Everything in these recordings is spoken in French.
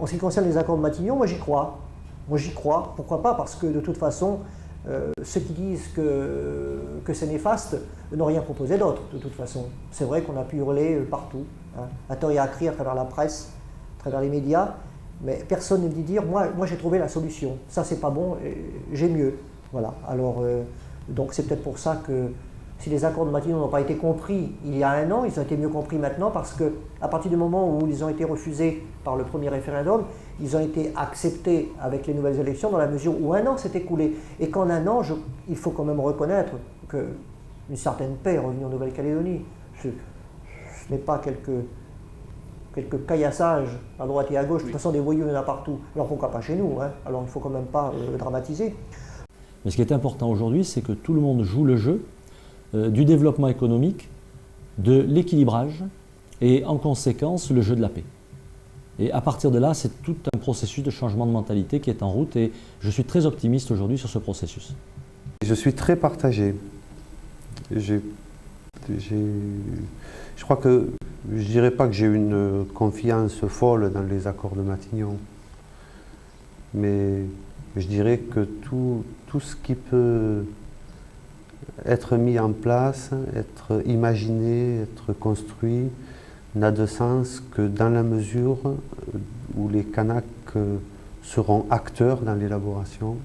En ce qui concerne les accords de Matignon, moi j'y crois. Moi j'y crois. Pourquoi pas? Parce que de toute façon, ceux qui disent que c'est néfaste n'ont rien proposé d'autre, de toute façon. C'est vrai qu'on a pu hurler partout, hein, à tort et à crier à travers la presse, à travers les médias, mais personne ne dit dire, moi j'ai trouvé la solution. Ça c'est pas bon, j'ai mieux. Voilà. Alors, donc c'est peut-être pour ça que si les accords de Matignon n'ont pas été compris il y a un an, ils ont été mieux compris maintenant parce qu'à partir du moment où ils ont été refusés par le premier référendum, ils ont été acceptés avec les nouvelles élections dans la mesure où un an s'est écoulé. Et qu'en un an, il faut quand même reconnaître qu'une certaine paix est revenue en Nouvelle-Calédonie. Ce n'est pas quelques caillassages à droite et à gauche. De toute façon, des voyous, il y en a partout. Alors pourquoi pas chez nous, hein? Alors il ne faut quand même pas dramatiser. Mais ce qui est important aujourd'hui, c'est que tout le monde joue le jeu du développement économique, de l'équilibrage et en conséquence le jeu de la paix. Et à partir de là, c'est tout un processus de changement de mentalité qui est en route et je suis très optimiste aujourd'hui sur ce processus. Je suis très partagé. Je crois que je ne dirais pas que j'ai une confiance folle dans les accords de Matignon, mais je dirais que tout ce qui peut être mis en place, être imaginé, être construit, n'a de sens que dans la mesure où les Kanaks seront acteurs dans l'élaboration,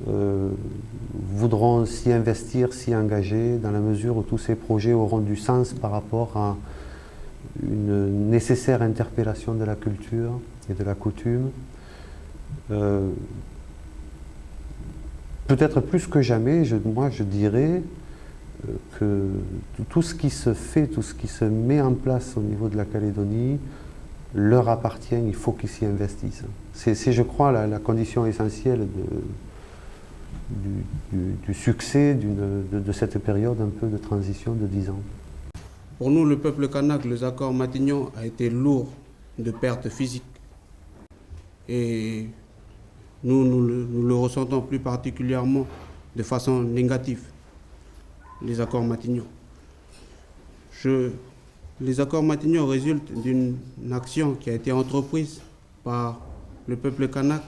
voudront s'y investir, s'y engager, dans la mesure où tous ces projets auront du sens par rapport à une nécessaire interpellation de la culture et de la coutume. Peut-être plus que jamais, moi je dirais que tout ce qui se fait, tout ce qui se met en place au niveau de la Calédonie, leur appartient, il faut qu'ils s'y investissent. C'est, je crois, la condition essentielle du succès de cette période un peu de transition de 10 ans. Pour nous, le peuple kanak, les accords Matignon a été lourd de pertes physiques. Et nous le ressentons plus particulièrement de façon négative, les accords Matignon. Les accords Matignon résultent d'une action qui a été entreprise par le peuple kanak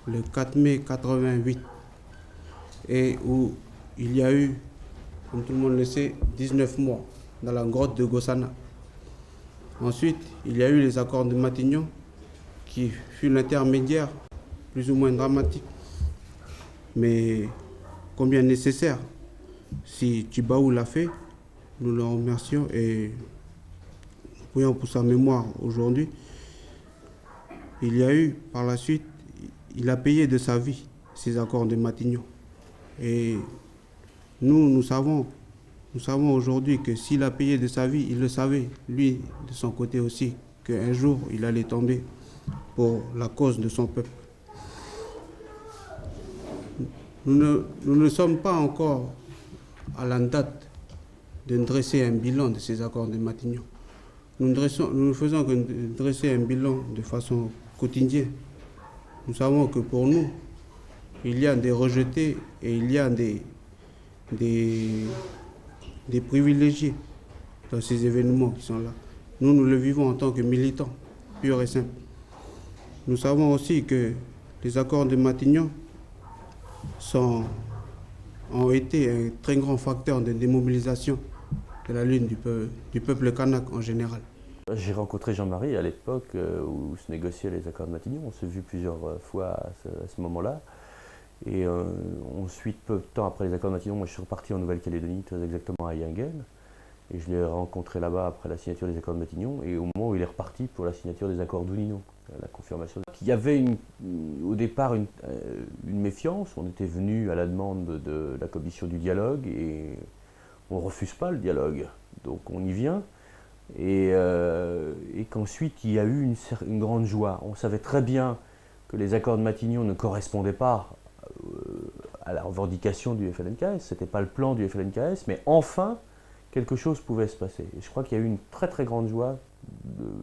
le 4 mai 88 et où il y a eu, comme tout le monde le sait, 19 morts dans la grotte de Gossana. Ensuite, il y a eu les accords de Matignon qui fut l'intermédiaire plus ou moins dramatique, mais combien nécessaire. Si Tjibaou l'a fait, nous le remercions et prions pour sa mémoire aujourd'hui. Il y a eu, par la suite, il a payé de sa vie ces accords de Matignon. Et nous savons aujourd'hui que s'il a payé de sa vie, il le savait, lui, de son côté aussi, qu'un jour, il allait tomber pour la cause de son peuple. Nous ne sommes pas encore à la date de dresser un bilan de ces accords de Matignon. Nous ne faisons que dresser un bilan de façon quotidienne. Nous savons que pour nous, il y a des rejetés et il y a des privilégiés dans ces événements qui sont là. Nous le vivons en tant que militants, purs et simples. Nous savons aussi que les accords de Matignon ont été un très grand facteur de démobilisation de la lutte du peuple kanak en général. J'ai rencontré Jean-Marie à l'époque où se négociaient les accords de Matignon. On s'est vu plusieurs fois à ce moment-là. Et ensuite, peu de temps après les accords de Matignon, moi je suis reparti en Nouvelle-Calédonie, très exactement à Yingel. Et je l'ai rencontré là-bas après la signature des accords de Matignon. Et au moment où il est reparti pour la signature des accords d'Unino, la confirmation. Il y avait au départ une méfiance. On était venu à la demande de la commission du dialogue et on ne refuse pas le dialogue. Donc on y vient. Et qu'ensuite il y a eu une grande joie. On savait très bien que les accords de Matignon ne correspondaient pas à la revendication du FLNKS, ce n'était pas le plan du FLNKS, mais enfin quelque chose pouvait se passer. Et je crois qu'il y a eu une très très grande joie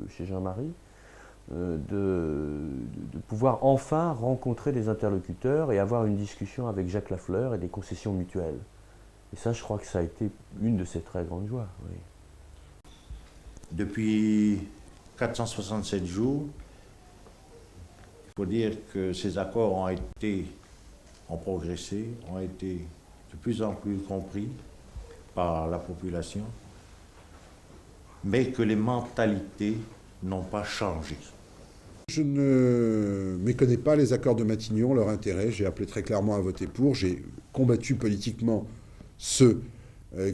chez Jean-Marie de pouvoir enfin rencontrer des interlocuteurs et avoir une discussion avec Jacques Lafleur et des concessions mutuelles. Et ça, je crois que ça a été une de ces très grandes joies. Oui. Depuis 467 jours, Il faut dire que ces accords ont progressé, ont été de plus en plus compris par la population, mais que les mentalités n'ont pas changé. Je ne méconnais pas les accords de Matignon, leur intérêt. J'ai appelé très clairement à voter pour. J'ai combattu politiquement ceux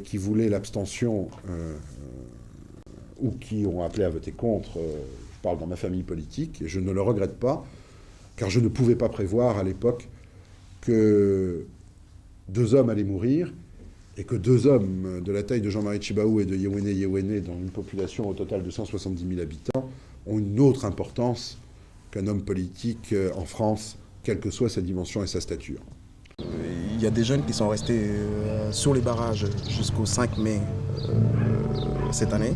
qui voulaient l'abstention ou qui ont appelé à voter contre. Je parle dans ma famille politique et je ne le regrette pas, car je ne pouvais pas prévoir à l'époque que 2 hommes allaient mourir et que 2 hommes de la taille de Jean-Marie Tjibaou et de Yewene, dans une population au total de 170 000 habitants, ont une autre importance qu'un homme politique en France, quelle que soit sa dimension et sa stature. Il y a des jeunes qui sont restés sur les barrages jusqu'au 5 mai cette année,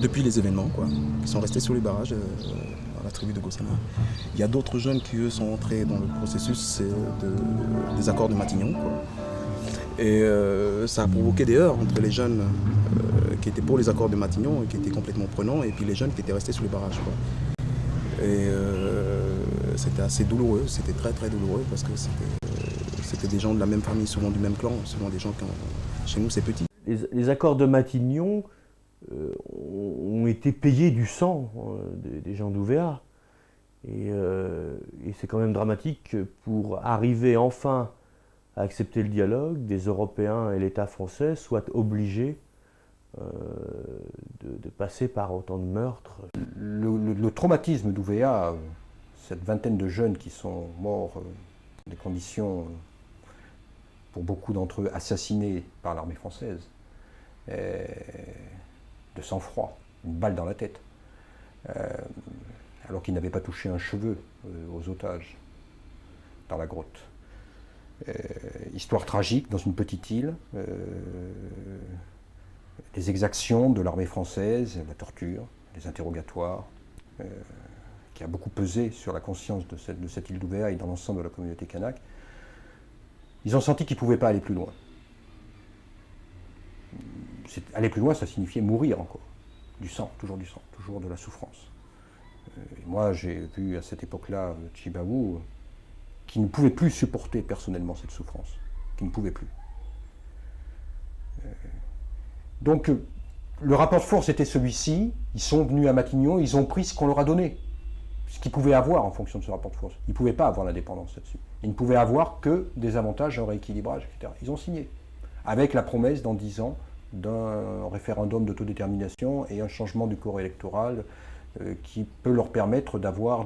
depuis les événements, quoi. Ils sont restés sur les barrages à la tribu de Gossana. Il y a d'autres jeunes qui, eux, sont entrés dans le processus des accords de Matignon, quoi. Et ça a provoqué des heurts entre les jeunes qui étaient pour les accords de Matignon et qui étaient complètement prenants, et puis les jeunes qui étaient restés sous les barrages, quoi. Et c'était assez douloureux, c'était très très douloureux, parce que c'était des gens de la même famille, souvent du même clan, souvent des gens qui chez nous c'est petit. Les accords de Matignon ont été payés du sang des gens d'Ouvéa. Et c'est quand même dramatique que pour arriver enfin à accepter le dialogue, des Européens et l'État français soient obligés de passer par autant de meurtres. Le traumatisme d'Ouvéa, cette vingtaine de jeunes qui sont morts dans des conditions, pour beaucoup d'entre eux, assassinés par l'armée française, de sang-froid, une balle dans la tête, alors qu'ils n'avaient pas touché un cheveu aux otages dans la grotte. Histoire tragique dans une petite île, les exactions de l'armée française, la torture, les interrogatoires, qui a beaucoup pesé sur la conscience de cette île d'Ouvéa et dans l'ensemble de la communauté kanak. Ils ont senti qu'ils ne pouvaient pas aller plus loin. Aller plus loin, ça signifiait mourir encore. Du sang, toujours de la souffrance. Et moi, j'ai vu à cette époque-là Tjibaou qui ne pouvait plus supporter personnellement cette souffrance, qui ne pouvait plus. Donc, le rapport de force était celui-ci. Ils sont venus à Matignon, ils ont pris ce qu'on leur a donné, ce qu'ils pouvaient avoir en fonction de ce rapport de force. Ils ne pouvaient pas avoir l'indépendance là-dessus. Ils ne pouvaient avoir que des avantages, un rééquilibrage, etc. Ils ont signé, avec la promesse dans 10 ans d'un référendum d'autodétermination et un changement du corps électoral qui peut leur permettre d'avoir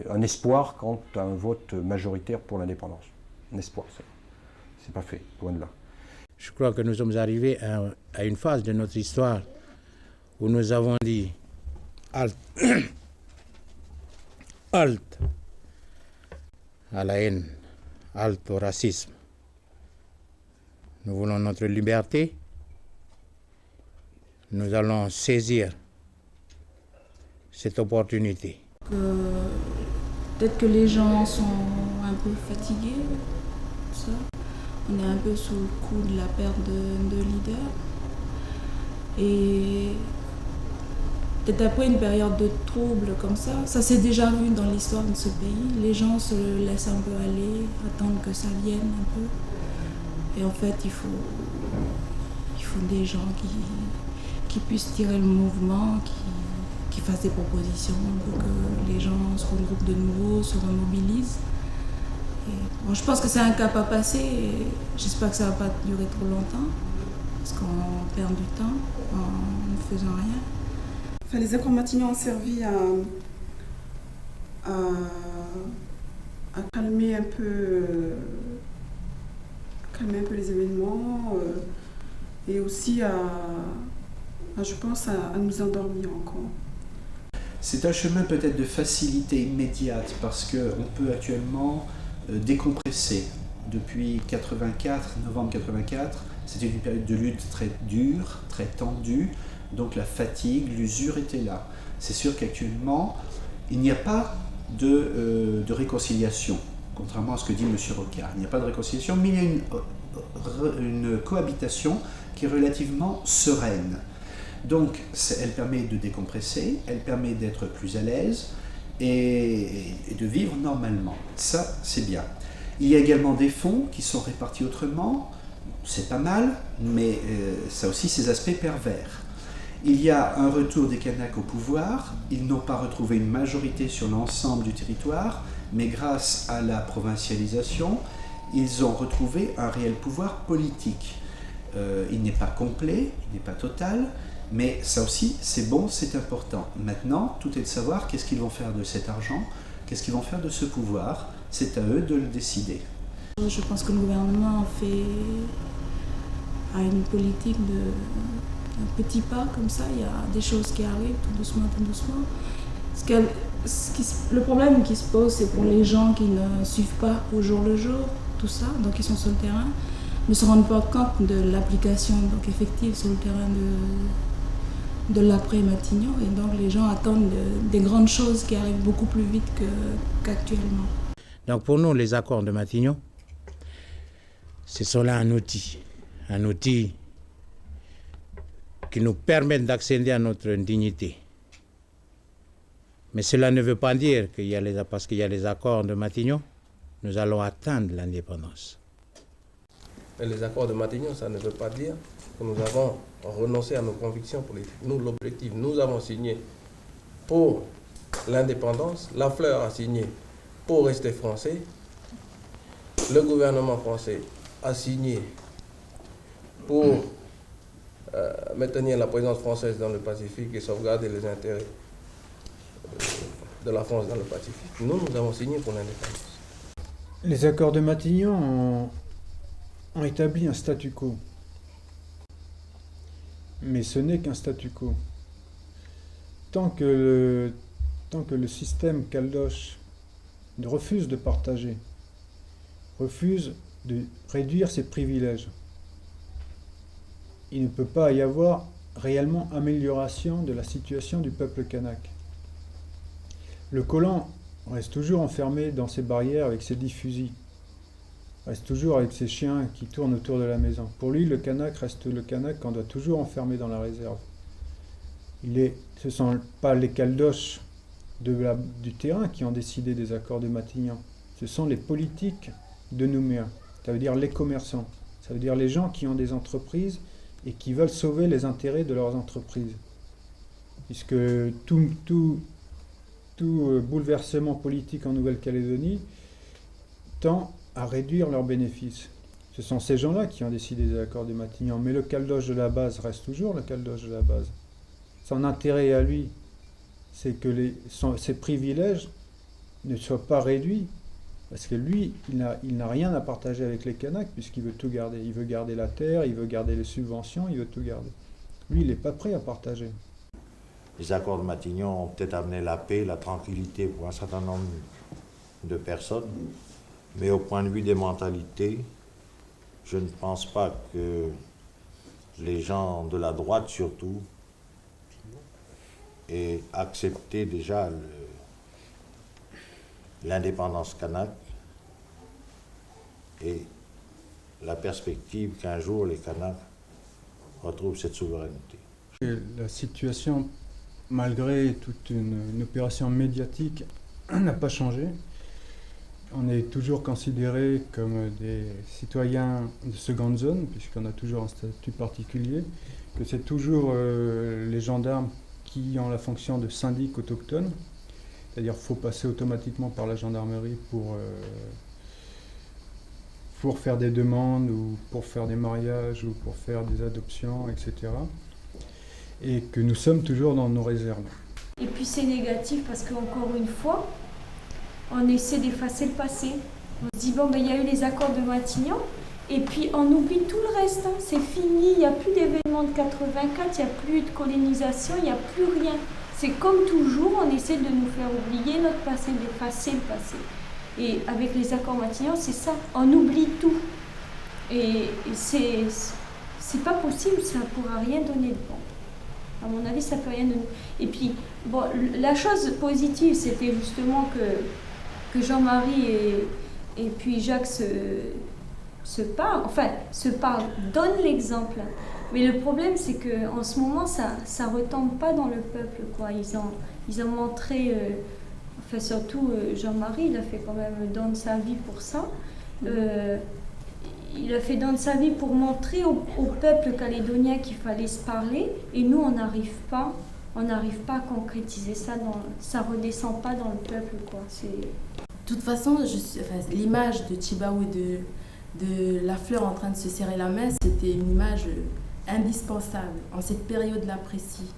un espoir quant à un vote majoritaire pour l'indépendance. Un espoir, c'est pas fait, loin de là. Je crois que nous sommes arrivés à une phase de notre histoire où nous avons dit halte, halte à la haine, halte au racisme. Nous voulons notre liberté. Nous allons saisir cette opportunité. Peut-être que les gens sont un peu fatigués, ça. On est un peu sous le coup de la perte de leader. Et peut-être après une période de trouble comme ça s'est déjà vu dans l'histoire de ce pays. Les gens se laissent un peu aller, attendent que ça vienne un peu. Et en fait, il faut des gens qui puissent tirer le mouvement, qui fassent des propositions pour que les gens se regroupent de nouveau, se remobilisent. Bon, je pense que c'est un cap à passer et j'espère que ça ne va pas durer trop longtemps parce qu'on perd du temps en ne faisant rien. Enfin, les accords Matignon ont servi à calmer un peu les événements et aussi je pense, à nous endormir encore. C'est un chemin peut-être de facilité immédiate parce qu'on peut actuellement décompresser. Depuis 84, novembre 84, c'était une période de lutte très dure, très tendue, donc la fatigue, l'usure était là. C'est sûr qu'actuellement, il n'y a pas de réconciliation, contrairement à ce que dit M. Rocard. Il n'y a pas de réconciliation, mais il y a une cohabitation qui est relativement sereine. Donc, elle permet de décompresser, elle permet d'être plus à l'aise, et de vivre normalement. Ça, c'est bien. Il y a également des fonds qui sont répartis autrement. C'est pas mal, mais ça a aussi ses aspects pervers. Il y a un retour des Kanaks au pouvoir. Ils n'ont pas retrouvé une majorité sur l'ensemble du territoire, mais grâce à la provincialisation, ils ont retrouvé un réel pouvoir politique. Il n'est pas complet, il n'est pas total, mais ça aussi, c'est bon, c'est important. Maintenant, tout est de savoir qu'est-ce qu'ils vont faire de cet argent, qu'est-ce qu'ils vont faire de ce pouvoir. C'est à eux de le décider. Je pense que le gouvernement a une politique un petit pas comme ça. Il y a des choses qui arrivent tout doucement, tout doucement. Le problème qui se pose, c'est pour les gens qui ne suivent pas au jour le jour tout ça, donc ils sont sur le terrain, ne se rendent pas compte de l'application donc effective sur le terrain de l'après-Matignon, et donc les gens attendent des grandes choses qui arrivent beaucoup plus vite qu'actuellement. Donc pour nous, les accords de Matignon, ce sont là un outil qui nous permet d'accéder à notre dignité. Mais cela ne veut pas dire parce qu'il y a les accords de Matignon, nous allons atteindre l'indépendance. Les accords de Matignon, ça ne veut pas dire que nous avons renoncé à nos convictions politiques. Nous, l'objectif, nous avons signé pour l'indépendance, la Fleur a signé pour rester français, le gouvernement français a signé pour maintenir la présence française dans le Pacifique et sauvegarder les intérêts de la France dans le Pacifique. Nous avons signé pour l'indépendance. Les accords de Matignon ont établi un statu quo. Mais ce n'est qu'un statu quo. Tant que le système caldoche refuse de partager, refuse de réduire ses privilèges, il ne peut pas y avoir réellement amélioration de la situation du peuple kanak. Le colon reste toujours enfermé dans ses barrières avec ses 10 fusils, reste toujours avec ses chiens qui tournent autour de la maison. Pour lui, le kanak reste le kanak qu'on doit toujours enfermer dans la réserve. Ce ne sont pas les caldoches du terrain qui ont décidé des accords de Matignon, ce sont les politiques de Nouméa, ça veut dire les commerçants, ça veut dire les gens qui ont des entreprises et qui veulent sauver les intérêts de leurs entreprises. Puisque tout bouleversement politique en Nouvelle-Calédonie tend à réduire leurs bénéfices. Ce sont ces gens-là qui ont décidé des accords de Matignon, mais le caldoche de la base reste toujours le caldoche de la base. Son intérêt à lui, c'est que ses privilèges ne soient pas réduits, parce que lui, il n'a rien à partager avec les Kanaks, puisqu'il veut tout garder. Il veut garder la terre, il veut garder les subventions, il veut tout garder. Lui, il n'est pas prêt à partager. Les accords de Matignon ont peut-être amené la paix, la tranquillité pour un certain nombre de personnes, mais au point de vue des mentalités, je ne pense pas que les gens de la droite, surtout, aient accepté déjà l'indépendance kanak et la perspective qu'un jour les Kanaks retrouvent cette souveraineté. La situation, malgré toute une opération médiatique, n'a pas changé. On est toujours considérés comme des citoyens de seconde zone, puisqu'on a toujours un statut particulier, que c'est toujours les gendarmes qui ont la fonction de syndic autochtone. C'est-à-dire qu'il faut passer automatiquement par la gendarmerie pour faire des demandes ou pour faire des mariages ou pour faire des adoptions, etc. Et que nous sommes toujours dans nos réserves. Et puis c'est négatif parce qu'encore une fois, on essaie d'effacer le passé. On se dit, bon, ben, il y a eu les accords de Matignon, et puis on oublie tout le reste. Hein. C'est fini, il n'y a plus d'événements de 84, il n'y a plus de colonisation, il n'y a plus rien. C'est comme toujours, on essaie de nous faire oublier notre passé, d'effacer le passé. Et avec les accords Matignon, c'est ça, on oublie tout. Et c'est pas possible, ça ne pourra rien donner de bon. À mon avis, ça ne peut rien donner. Et puis, bon, la chose positive, c'était justement que Jean-Marie et puis Jacques se parlent, donnent l'exemple. Mais le problème, c'est qu'en ce moment, ça ne retombe pas dans le peuple, quoi. Ils ont montré Enfin, surtout Jean-Marie, il a fait quand même don de sa vie pour ça. Il a fait don de sa vie pour montrer au peuple calédonien qu'il fallait se parler, et nous, on n'arrive pas à concrétiser ça, ça redescend pas dans le peuple, quoi. De toute façon, l'image de Tjibaou et de Lafleur en train de se serrer la main, c'était une image indispensable en cette période-là précise.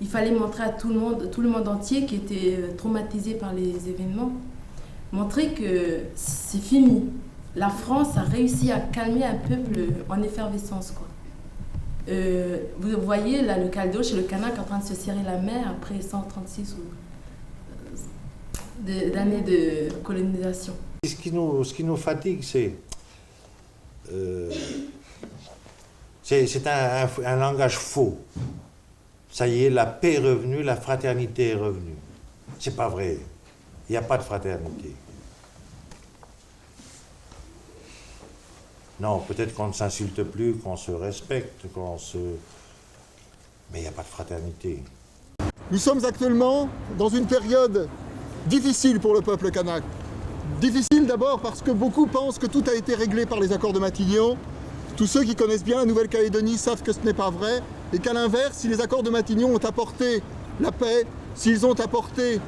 Il fallait montrer à tout le monde entier qui était traumatisé par les événements, montrer que c'est fini. La France a réussi à calmer un peuple en effervescence, quoi. Vous voyez là le Caldoche et le Kanak en train de se serrer la main après 136 d'années de colonisation. Ce qui nous fatigue, c'est un langage faux. Ça y est, la paix est revenue, la fraternité est revenue. C'est pas vrai. Il n'y a pas de fraternité. Non, peut-être qu'on ne s'insulte plus, qu'on se respecte, mais il n'y a pas de fraternité. Nous sommes actuellement dans une période difficile pour le peuple kanak. Difficile d'abord parce que beaucoup pensent que tout a été réglé par les accords de Matignon. Tous ceux qui connaissent bien la Nouvelle-Calédonie savent que ce n'est pas vrai et qu'à l'inverse, si les accords de Matignon ont apporté la paix, s'ils ont apporté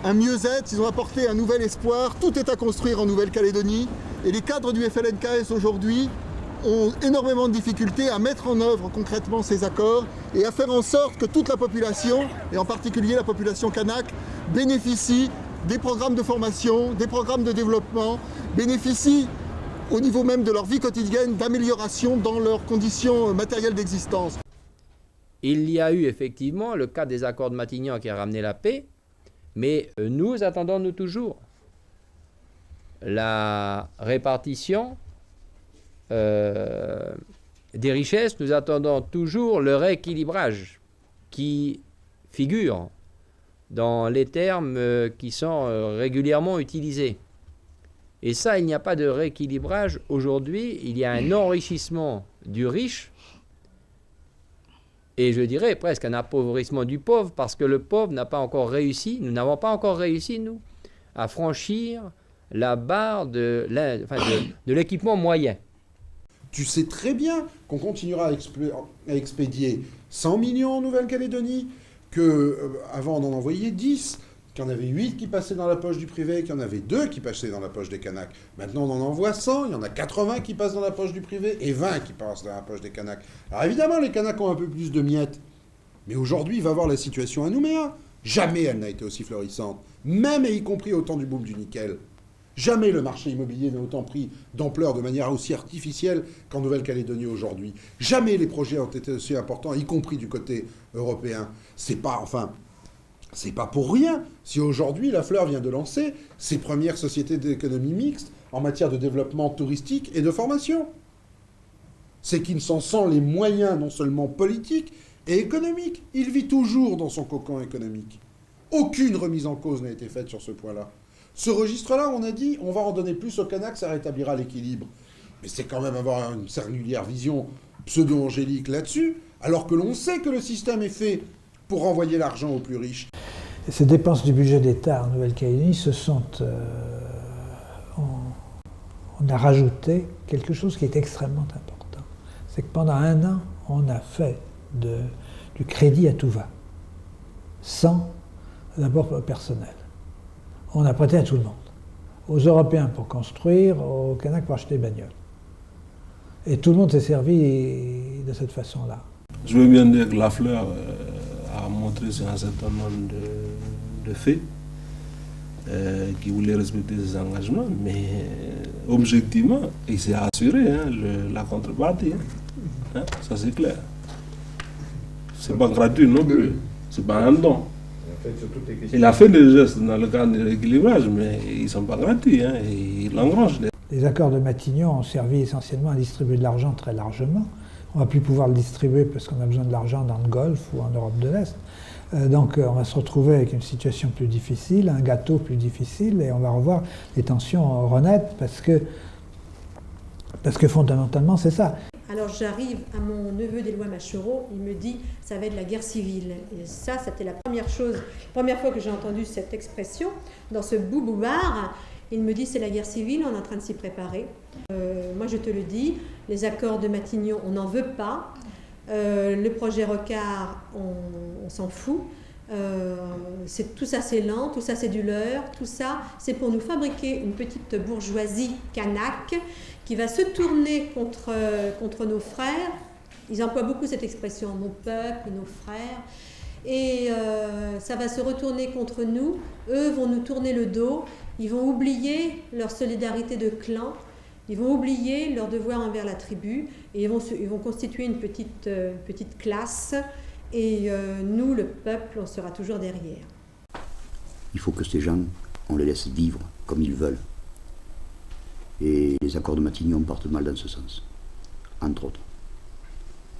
un mieux-être, s'ils ont apporté un nouvel espoir, tout est à construire en Nouvelle-Calédonie. Et les cadres du FLNKS aujourd'hui ont énormément de difficultés à mettre en œuvre concrètement ces accords et à faire en sorte que toute la population, et en particulier la population kanak, bénéficie des programmes de formation, des programmes de développement, bénéficie au niveau même de leur vie quotidienne d'amélioration dans leurs conditions matérielles d'existence. Il y a eu effectivement le cas des accords de Matignon qui a ramené la paix, mais nous attendons nous toujours la répartition des richesses, nous attendons toujours le rééquilibrage qui figure dans les termes qui sont régulièrement utilisés. Et ça, il n'y a pas de rééquilibrage aujourd'hui, il y a un enrichissement du riche et je dirais presque un appauvrissement du pauvre parce que le pauvre n'a pas encore réussi, nous n'avons pas encore réussi, nous, à franchir la barre de l'équipement moyen. Tu sais très bien qu'on continuera à expédier 100 millions en Nouvelle-Calédonie, qu'avant on en envoyait 10, qu'il y en avait 8 qui passaient dans la poche du privé, qu'il y en avait 2 qui passaient dans la poche des Kanaks. Maintenant on en envoie 100, il y en a 80 qui passent dans la poche du privé et 20 qui passent dans la poche des Kanaks. Alors évidemment les Kanaks ont un peu plus de miettes, mais aujourd'hui il va voir la situation à Nouméa. Jamais elle n'a été aussi florissante, même et y compris au temps du boom du nickel. Jamais le marché immobilier n'a autant pris d'ampleur de manière aussi artificielle qu'en Nouvelle-Calédonie aujourd'hui. Jamais les projets ont été aussi importants, y compris du côté européen. C'est pas pour rien si aujourd'hui Lafleur vient de lancer ses premières sociétés d'économie mixte en matière de développement touristique et de formation. C'est qu'il s'en sent les moyens non seulement politiques et économiques. Il vit toujours dans son cocon économique. Aucune remise en cause n'a été faite sur ce point-là. Ce registre-là, on a dit, on va en donner plus aux Kanaks, ça rétablira l'équilibre. Mais c'est quand même avoir une singulière vision pseudo-angélique là-dessus, alors que l'on sait que le système est fait pour renvoyer l'argent aux plus riches. Ces dépenses du budget d'État en Nouvelle-Calédonie se sont... on a rajouté quelque chose qui est extrêmement important. C'est que pendant un an, on a fait du crédit à tout va, sans d'abord personnel. On a prêté à tout le monde, aux Européens pour construire, aux Kanaks pour acheter des bagnoles. Et tout le monde s'est servi de cette façon-là. Je veux bien dire que Lafleur a montré sur un certain nombre de faits qui voulait respecter ses engagements, mais objectivement, il s'est assuré la contrepartie. Ça c'est clair. C'est pas gratuit non plus, c'est pas un don. Il a fait des gestes dans le cadre de l'équilibrage, mais ils ne sont pas gratuits, et il engrange. Les accords de Matignon ont servi essentiellement à distribuer de l'argent très largement. On ne va plus pouvoir le distribuer parce qu'on a besoin de l'argent dans le Golfe ou en Europe de l'Est. Donc on va se retrouver avec une situation plus difficile, un gâteau plus difficile, et on va revoir les tensions renaître parce que fondamentalement c'est ça. Alors j'arrive à mon neveu d'Éloi Machereau, il me dit ça va être la guerre civile. Et ça, c'était la première fois que j'ai entendu cette expression dans ce bouboubar. Il me dit c'est la guerre civile, on est en train de s'y préparer. Moi je te le dis, les accords de Matignon, on n'en veut pas. Le projet Rocard, on s'en fout. Tout ça c'est lent, tout ça c'est du leurre, tout ça c'est pour nous fabriquer une petite bourgeoisie kanak qui va se tourner contre nos frères. Ils emploient beaucoup cette expression, nos peuples, nos frères. Et ça va se retourner contre nous. Eux vont nous tourner le dos. Ils vont oublier leur solidarité de clan. Ils vont oublier leur devoir envers la tribu. Et ils vont constituer une petite classe. Et nous, le peuple, on sera toujours derrière. Il faut que ces gens, on les laisse vivre comme ils veulent. Et les accords de Matignon partent mal dans ce sens, entre autres.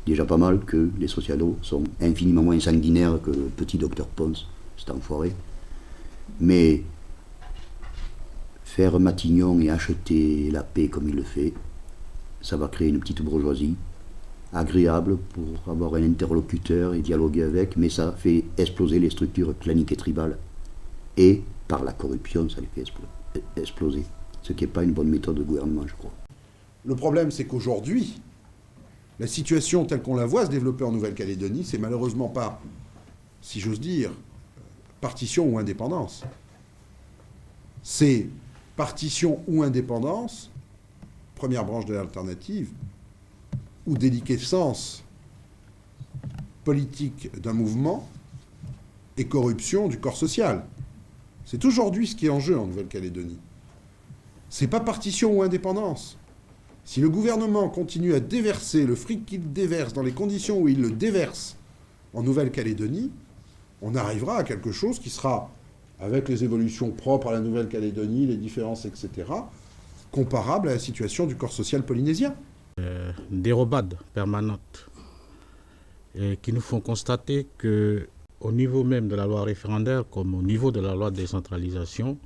Déjà pas mal que les socialos sont infiniment moins sanguinaires que le petit docteur Ponce, cet enfoiré. Mais faire Matignon et acheter la paix comme il le fait, ça va créer une petite bourgeoisie agréable pour avoir un interlocuteur et dialoguer avec, mais ça fait exploser les structures claniques et tribales. Et par la corruption, ça les fait exploser. Ce qui n'est pas une bonne méthode de gouvernement, je crois. Le problème, c'est qu'aujourd'hui, la situation telle qu'on la voit se développer en Nouvelle-Calédonie, c'est malheureusement pas, si j'ose dire, partition ou indépendance. C'est partition ou indépendance, première branche de l'alternative, ou déliquescence politique d'un mouvement et corruption du corps social. C'est aujourd'hui ce qui est en jeu en Nouvelle-Calédonie. C'est pas partition ou indépendance. Si le gouvernement continue à déverser le fric qu'il déverse dans les conditions où il le déverse en Nouvelle-Calédonie, on arrivera à quelque chose qui sera, avec les évolutions propres à la Nouvelle-Calédonie, les différences, etc., comparable à la situation du corps social polynésien. Dérobades permanentes qui nous font constater qu'au niveau même de la loi référendaire, comme au niveau de la loi de décentralisation,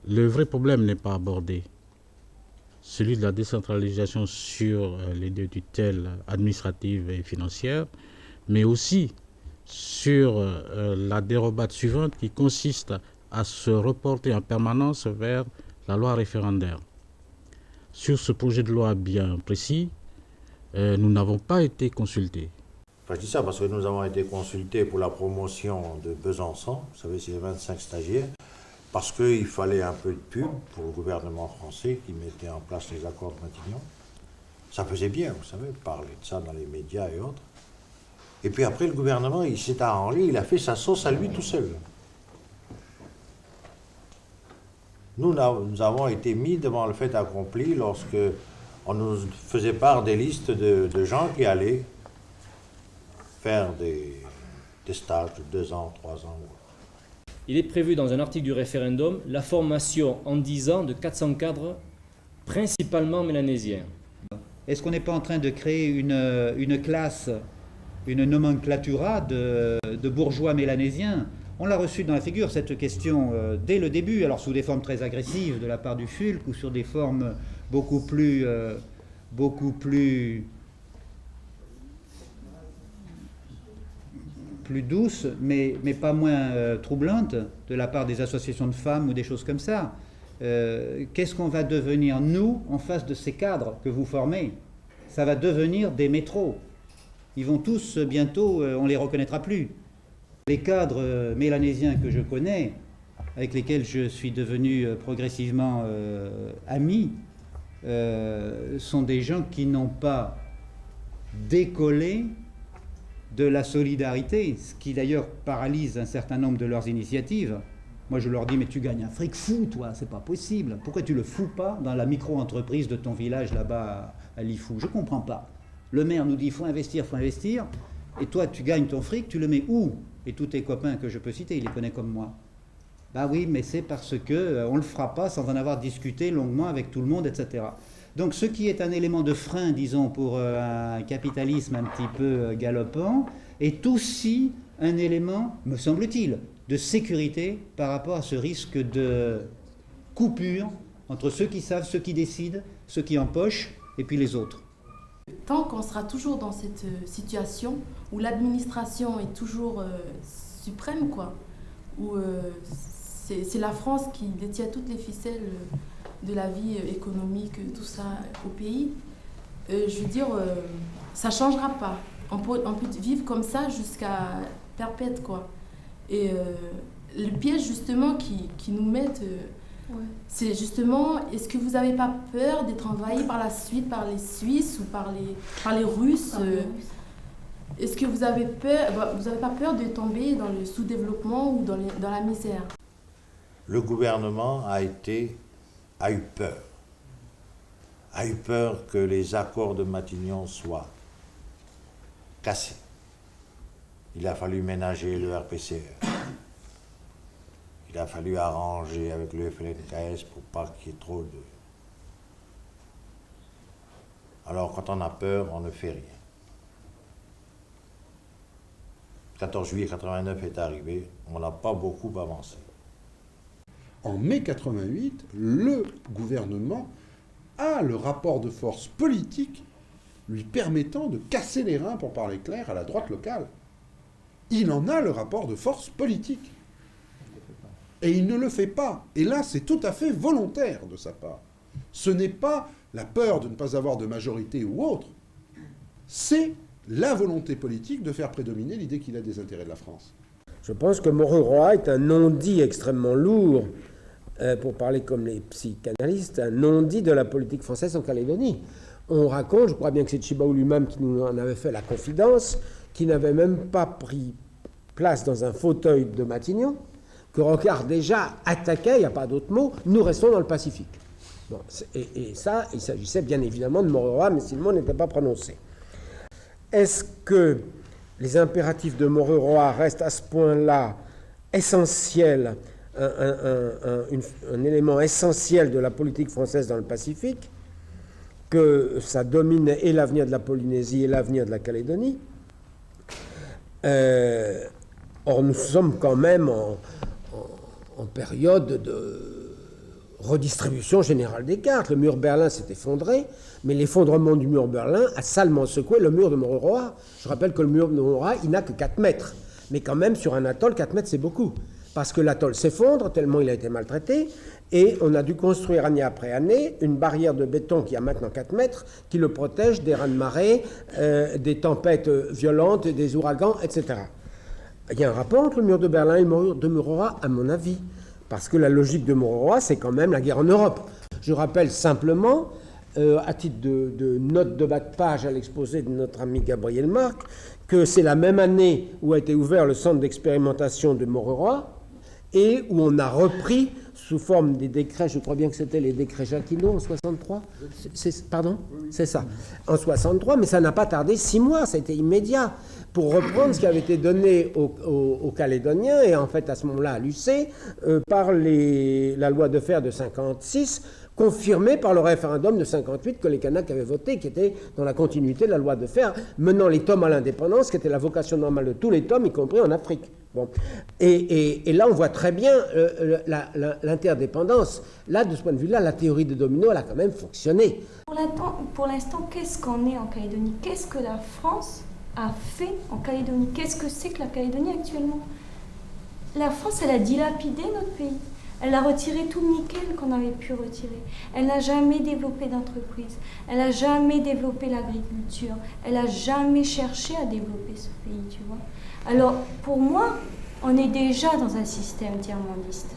le vrai problème n'est pas abordé. Celui de la décentralisation sur les deux tutelles administratives et financières, mais aussi sur la dérobade suivante qui consiste à se reporter en permanence vers la loi référendaire. Sur ce projet de loi bien précis, nous n'avons pas été consultés. Enfin, je dis ça parce que nous avons été consultés pour la promotion de Besançon, vous savez, c'est les 25 stagiaires, parce qu'il fallait un peu de pub pour le gouvernement français qui mettait en place les accords de Matignon. Ça faisait bien, vous savez, parler de ça dans les médias et autres. Et puis après, le gouvernement, il s'est arrangé, il a fait sa sauce à lui tout seul. Nous avons été mis devant le fait accompli lorsque on nous faisait part des listes de gens qui allaient faire des stages de 2 ans, 3 ans. Il est prévu dans un article du référendum la formation en 10 ans de 400 cadres, principalement mélanésiens. Est-ce qu'on n'est pas en train de créer une classe, une nomenclatura de bourgeois mélanésiens? On l'a reçu dans la figure, cette question, dès le début, alors sous des formes très agressives de la part du FULC ou sur des formes beaucoup plus douces, mais pas moins troublantes de la part des associations de femmes ou des choses comme ça. Qu'est-ce qu'on va devenir, nous, en face de ces cadres que vous formez? Ça va devenir des métros. Ils vont tous, bientôt, on ne les reconnaîtra plus. Les cadres mélanésiens que je connais, avec lesquels je suis devenu progressivement ami, sont des gens qui n'ont pas décollé de la solidarité, ce qui d'ailleurs paralyse un certain nombre de leurs initiatives. Moi je leur dis, mais tu gagnes un fric fou toi, c'est pas possible. Pourquoi tu le fous pas dans la micro-entreprise de ton village là-bas à Lifou? Je comprends pas. Le maire nous dit, il faut investir, et toi tu gagnes ton fric, tu le mets où? Et tous tes copains que je peux citer, ils les connaissent comme moi. Bah oui, mais c'est parce que on le fera pas sans en avoir discuté longuement avec tout le monde, etc. Donc ce qui est un élément de frein, disons, pour un capitalisme un petit peu galopant, est aussi un élément, me semble-t-il, de sécurité par rapport à ce risque de coupure entre ceux qui savent, ceux qui décident, ceux qui empochent, et puis les autres. Tant qu'on sera toujours dans cette situation où l'administration est toujours suprême, quoi, où c'est la France qui détient toutes les ficelles de la vie économique, tout ça au pays, je veux dire, ça ne changera pas. On peut vivre comme ça jusqu'à perpète, quoi. Et le piège, justement, qui nous mettent, c'est justement, est-ce que vous n'avez pas peur d'être envahi par la suite par les Suisses ou par les Russes Est-ce que vous n'avez pas peur de tomber dans le sous-développement ou dans la misère? Le gouvernement a eu peur. A eu peur que les accords de Matignon soient cassés. Il a fallu ménager le RPCE. Il a fallu arranger avec le FLNKS pour pas qu'il y ait trop de... Alors quand on a peur, on ne fait rien. Le 14 juillet 89 est arrivé, on n'a pas beaucoup avancé. En mai 88, le gouvernement a le rapport de force politique lui permettant de casser les reins, pour parler clair, à la droite locale. Il en a le rapport de force politique. Et il ne le fait pas. Et là, c'est tout à fait volontaire de sa part. Ce n'est pas la peur de ne pas avoir de majorité ou autre. C'est la volonté politique de faire prédominer l'idée qu'il a des intérêts de la France. Je pense que Moreau-Roy est un non-dit extrêmement lourd, pour parler comme les psychanalystes, un non-dit de la politique française en Calédonie. On raconte, je crois bien que c'est Tjibaou lui-même qui nous en avait fait la confidence, qui n'avait même pas pris place dans un fauteuil de Matignon, que Rocard déjà attaquait, il n'y a pas d'autre mot, nous restons dans le Pacifique. Bon, et ça, il s'agissait bien évidemment de Moreau-Roy, mais si le mot n'était pas prononcé. Est-ce que les impératifs de Moreau-Roy restent à ce point-là essentiels, un élément essentiel de la politique française dans le Pacifique, que ça domine et l'avenir de la Polynésie et l'avenir de la Calédonie? Or, nous sommes quand même en période de redistribution générale des cartes. Le mur Berlin s'est effondré, mais l'effondrement du mur Berlin a salement secoué le mur de Moreau-Roy. Je rappelle que le mur de Moreau-Roy, il n'a que 4 mètres. Mais quand même, sur un atoll, 4 mètres, c'est beaucoup. Parce que l'atoll s'effondre tellement il a été maltraité, et on a dû construire année après année une barrière de béton qui a maintenant 4 mètres, qui le protège des raz-de-marée, des tempêtes violentes, des ouragans, etc. Il y a un rapport entre le mur de Berlin et le mur de Moreau-Roy, à mon avis. Parce que la logique de Moreau-Roy, c'est quand même la guerre en Europe. Je rappelle simplement, à titre de note de bas de page à l'exposé de notre ami Gabriel Marc, que c'est la même année où a été ouvert le centre d'expérimentation de Moreau-Roy, et où on a repris, sous forme des décrets, je crois bien que c'était les décrets Jacquinot en 63, pardon, c'est ça, en 63, mais ça n'a pas tardé 6 mois, ça a été immédiat, pour reprendre ce qui avait été donné aux Calédoniens, et en fait à ce moment-là à l'UC, par la loi de fer de 56, confirmée par le référendum de 58 que les Kanaks avaient voté, qui était dans la continuité de la loi de fer, menant les Toms à l'indépendance, qui était la vocation normale de tous les Toms, y compris en Afrique. Bon. Et là, on voit très bien l'interdépendance. Là, de ce point de vue-là, la théorie des dominos, elle a quand même fonctionné. Pour l'instant, qu'est-ce qu'on est en Calédonie? Qu'est-ce que la France a fait en Calédonie? Qu'est-ce que c'est que la Calédonie actuellement? La France, elle a dilapidé notre pays. Elle a retiré tout le nickel qu'on avait pu retirer. Elle n'a jamais développé d'entreprise. Elle n'a jamais développé l'agriculture. Elle n'a jamais cherché à développer ce pays, tu vois. Alors, pour moi, on est déjà dans un système tiers-mondiste.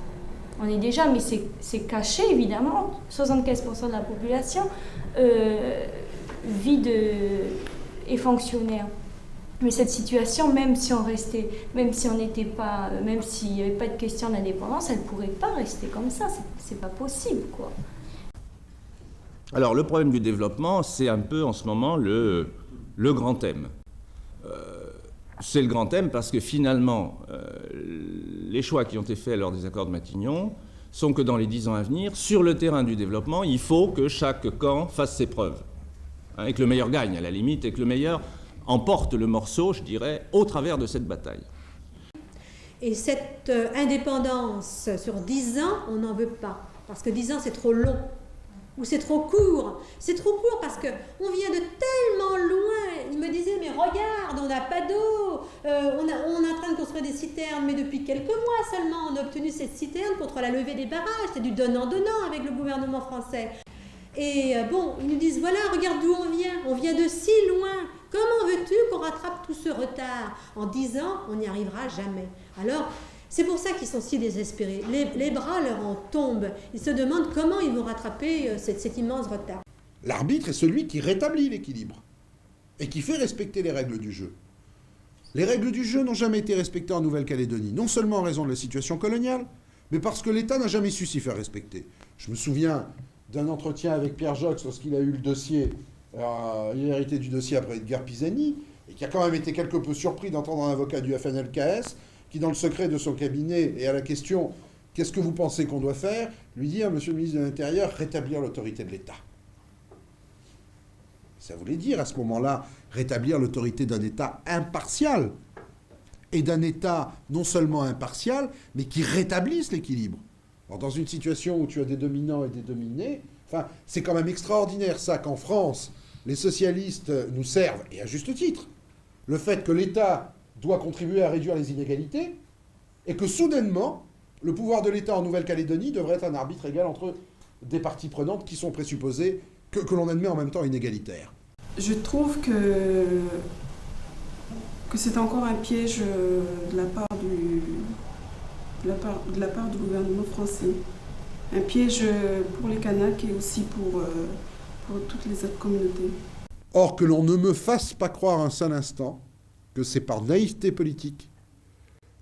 On est déjà, mais c'est caché, évidemment. 75% de la population vit est fonctionnaire. Mais cette situation, même si on restait, même si on n'était pas, même s'il n'y avait pas de question d'indépendance, elle ne pourrait pas rester comme ça. C'est pas possible, quoi. Alors, le problème du développement, c'est un peu en ce moment le grand thème. C'est le grand thème parce que finalement, les choix qui ont été faits lors des accords de Matignon sont que dans les 10 ans à venir, sur le terrain du développement, il faut que chaque camp fasse ses preuves. Hein, et que le meilleur gagne, à la limite, et que le meilleur emporte le morceau, je dirais, au travers de cette bataille. Et cette indépendance sur 10 ans, on n'en veut pas. Parce que 10 ans, c'est trop long. Ou c'est trop court? C'est trop court parce qu'on vient de tellement loin. Il me disait, mais regarde, on n'a pas d'eau, on est en train de construire des citernes, mais depuis quelques mois seulement, on a obtenu cette citerne contre la levée des barrages. C'est du donnant-donnant avec le gouvernement français. Et bon, ils nous disent, voilà, regarde d'où on vient de si loin. Comment veux-tu qu'on rattrape tout ce retard? En 10 ans, on n'y arrivera jamais. Alors, c'est pour ça qu'ils sont si désespérés. Les bras leur en tombent. Ils se demandent comment ils vont rattraper cet immense retard. L'arbitre est celui qui rétablit l'équilibre et qui fait respecter les règles du jeu. Les règles du jeu n'ont jamais été respectées en Nouvelle-Calédonie, non seulement en raison de la situation coloniale, mais parce que l'État n'a jamais su s'y faire respecter. Je me souviens d'un entretien avec Pierre Jox lorsqu'il a eu le dossier, il a hérité du dossier après Edgar Pisani, et qui a quand même été quelque peu surpris d'entendre un avocat du FNLKS qui, dans le secret de son cabinet, et à la question « Qu'est-ce que vous pensez qu'on doit faire ?», lui dit « Monsieur le ministre de l'Intérieur, rétablir l'autorité de l'État ». Ça voulait dire, à ce moment-là, rétablir l'autorité d'un État impartial, et d'un État non seulement impartial, mais qui rétablisse l'équilibre. Alors, dans une situation où tu as des dominants et des dominés, enfin, c'est quand même extraordinaire, ça, qu'en France, les socialistes nous servent, et à juste titre, le fait que l'État doit contribuer à réduire les inégalités, et que soudainement, le pouvoir de l'État en Nouvelle-Calédonie devrait être un arbitre égal entre des parties prenantes qui sont présupposées, que l'on admet en même temps inégalitaires. Je trouve que c'est encore un piège de la part du gouvernement français. Un piège pour les Kanaks et aussi pour toutes les autres communautés. Or, que l'on ne me fasse pas croire un seul instant que c'est par naïveté politique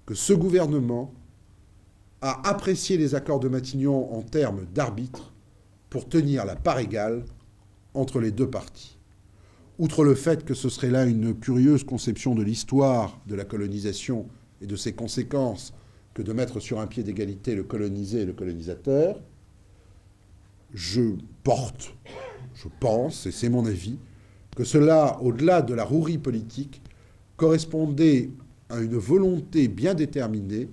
que ce gouvernement a apprécié les accords de Matignon en termes d'arbitre pour tenir la part égale entre les deux parties. Outre le fait que ce serait là une curieuse conception de l'histoire de la colonisation et de ses conséquences que de mettre sur un pied d'égalité le colonisé et le colonisateur, je pense, et c'est mon avis, que cela, au-delà de la rouerie politique, correspondait à une volonté bien déterminée,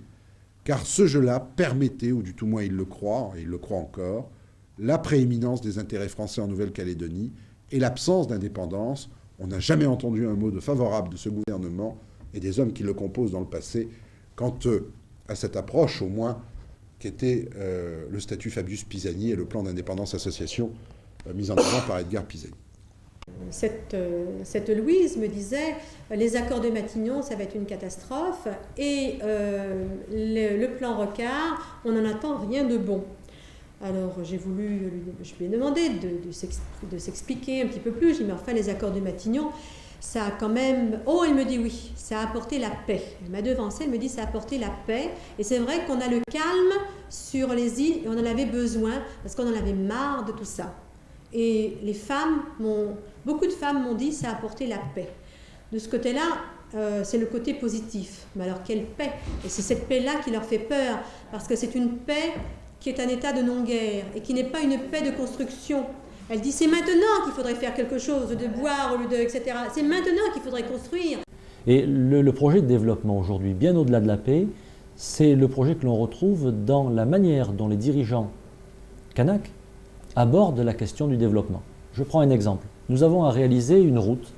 car ce jeu-là permettait, ou du tout moins il le croit, et il le croit encore, la prééminence des intérêts français en Nouvelle-Calédonie et l'absence d'indépendance. On n'a jamais entendu un mot de favorable de ce gouvernement et des hommes qui le composent dans le passé quant à cette approche, au moins, qui était le statut Fabius Pisani et le plan d'indépendance-association mis en avant par Edgar Pisani. Cette Louise me disait, les accords de Matignon, ça va être une catastrophe, et le plan Rocard, on n'en attend rien de bon. Alors je lui ai demandé de s'expliquer un petit peu plus. J'ai dit, mais enfin, les accords de Matignon, ça a quand même... Oh, elle me dit oui, ça a apporté la paix. Elle m'a devancée, elle me dit, ça a apporté la paix. Et c'est vrai qu'on a le calme sur les îles, et on en avait besoin, parce qu'on en avait marre de tout ça. Et beaucoup de femmes m'ont dit, ça a apporté la paix. De ce côté-là, c'est le côté positif. Mais alors, quelle paix? Et c'est cette paix-là qui leur fait peur, parce que c'est une paix qui est un état de non-guerre et qui n'est pas une paix de construction. Elle dit, c'est maintenant qu'il faudrait faire quelque chose, de boire au lieu de, etc. C'est maintenant qu'il faudrait construire. Et le projet de développement aujourd'hui, bien au-delà de la paix, c'est le projet que l'on retrouve dans la manière dont les dirigeants kanaks abordent la question du développement. Je prends un exemple. Nous avons à réaliser une route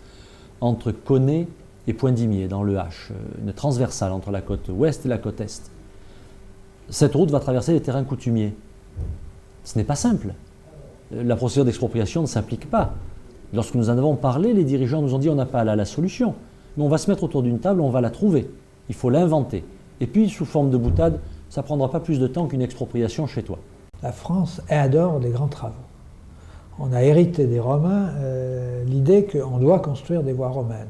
entre Koné et Poindimier, dans le H, une transversale entre la côte ouest et la côte est. Cette route va traverser les terrains coutumiers. Ce n'est pas simple. La procédure d'expropriation ne s'implique pas. Lorsque nous en avons parlé, les dirigeants nous ont dit on n'a pas là la solution. Mais on va se mettre autour d'une table, on va la trouver. Il faut l'inventer. Et puis, sous forme de boutade, ça ne prendra pas plus de temps qu'une expropriation chez toi. La France adore les grands travaux. On a hérité des Romains l'idée qu'on doit construire des voies romaines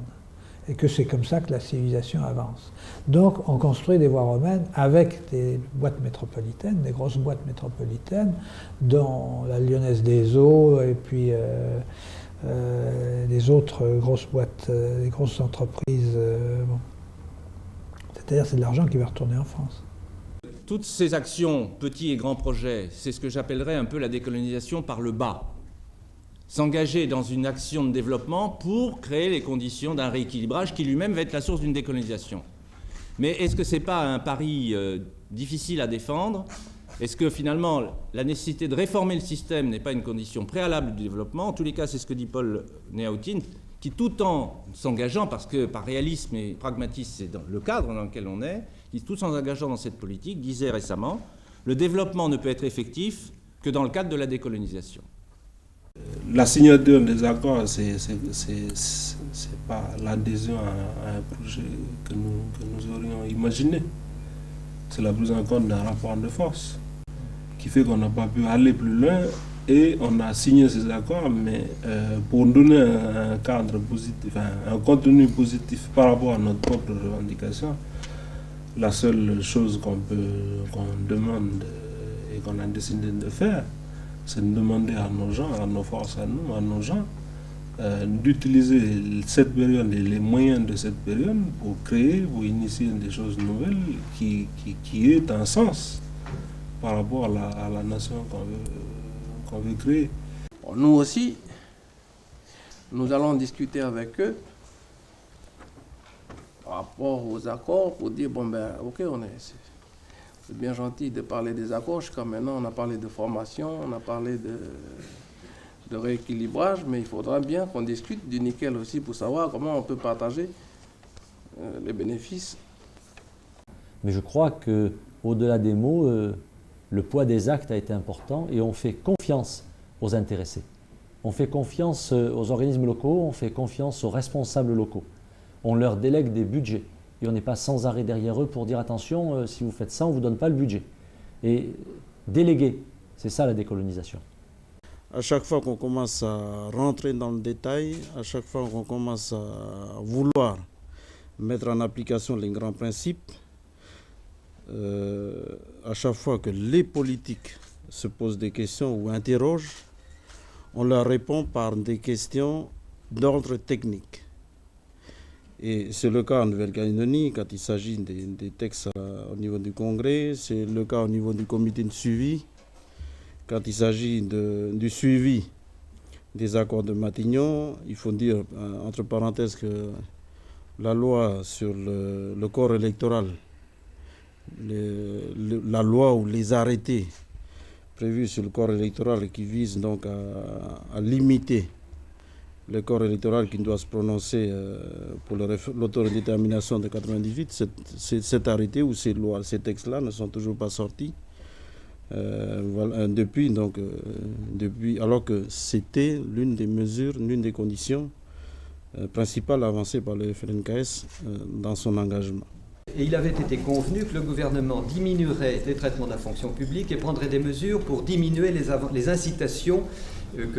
et que c'est comme ça que la civilisation avance. Donc on construit des voies romaines avec des boîtes métropolitaines, des grosses boîtes métropolitaines, dont la Lyonnaise des Eaux et puis des autres grosses boîtes, des grosses entreprises. Bon. C'est-à-dire c'est de l'argent qui va retourner en France. Toutes ces actions, petits et grands projets, c'est ce que j'appellerais un peu la décolonisation par le bas. S'engager dans une action de développement pour créer les conditions d'un rééquilibrage qui lui-même va être la source d'une décolonisation. Mais est-ce que ce n'est pas un pari difficile à défendre Est-ce que finalement, la nécessité de réformer le système n'est pas une condition préalable du développement? En tous les cas, c'est ce que dit Paul Néautine, qui tout en s'engageant, parce que par réalisme et pragmatisme, c'est dans le cadre dans lequel on est, qui tout en s'engageant dans cette politique, disait récemment, le développement ne peut être effectif que dans le cadre de la décolonisation. La signature des accords, c'est pas l'adhésion à un projet que nous aurions imaginé. C'est la prise en compte d'un rapport de force qui fait qu'on n'a pas pu aller plus loin et on a signé ces accords, mais pour donner un cadre positif, un contenu positif par rapport à notre propre revendication, la seule chose qu'on demande et qu'on a décidé de faire, c'est de demander à nos gens, à nos forces, à nos gens, d'utiliser cette période et les moyens de cette période pour créer, pour initier des choses nouvelles qui aient un sens par rapport à la nation qu'on veut créer. Nous aussi, nous allons discuter avec eux par rapport aux accords pour dire, bon ben ok, c'est bien gentil de parler des accords, jusqu'à maintenant on a parlé de formation, on a parlé de rééquilibrage, mais il faudra bien qu'on discute du nickel aussi pour savoir comment on peut partager les bénéfices. Mais je crois qu'au-delà des mots, le poids des actes a été important et on fait confiance aux intéressés. On fait confiance aux organismes locaux, on fait confiance aux responsables locaux. On leur délègue des budgets et on n'est pas sans arrêt derrière eux pour dire attention, si vous faites ça, on ne vous donne pas le budget. Et déléguer, c'est ça la décolonisation. À chaque fois qu'on commence à rentrer dans le détail, à chaque fois qu'on commence à vouloir mettre en application les grands principes, à chaque fois que les politiques se posent des questions ou interrogent, on leur répond par des questions d'ordre technique. Et c'est le cas en Nouvelle-Calédonie quand il s'agit des textes au niveau du Congrès, c'est le cas au niveau du comité de suivi, quand il s'agit du suivi des accords de Matignon. Il faut dire, entre parenthèses, que la loi sur le corps électoral, la loi ou les arrêtés prévus sur le corps électoral qui visent donc à limiter le corps électoral qui doit se prononcer pour l'autodétermination de 98, cet arrêté ou ces lois, ces textes-là ne sont toujours pas sortis depuis, alors que c'était l'une des mesures, l'une des conditions principales avancées par le FLNKS dans son engagement. Et il avait été convenu que le gouvernement diminuerait les traitements de la fonction publique et prendrait des mesures pour diminuer les incitations pour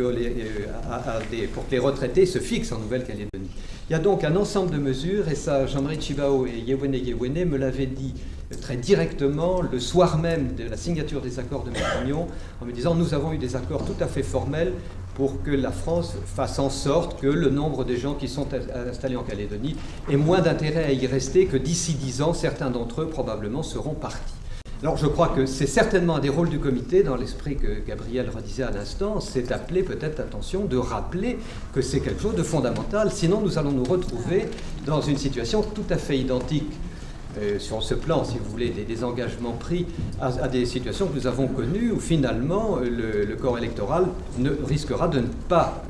que les retraités se fixent en Nouvelle-Calédonie. Il y a donc un ensemble de mesures, et ça, Jean-Marie Tshibao et Yewene me l'avaient dit très directement le soir même de la signature des accords de Matignon, en me disant nous avons eu des accords tout à fait formels pour que la France fasse en sorte que le nombre de gens qui sont installés en Calédonie ait moins d'intérêt à y rester, que d'ici 10 ans, certains d'entre eux probablement seront partis. Alors je crois que c'est certainement un des rôles du comité, dans l'esprit que Gabriel redisait à l'instant, c'est d'appeler peut-être l'attention, de rappeler que c'est quelque chose de fondamental, sinon nous allons nous retrouver dans une situation tout à fait identique sur ce plan, si vous voulez, des engagements pris à des situations que nous avons connues où finalement le corps électoral risquera de ne pas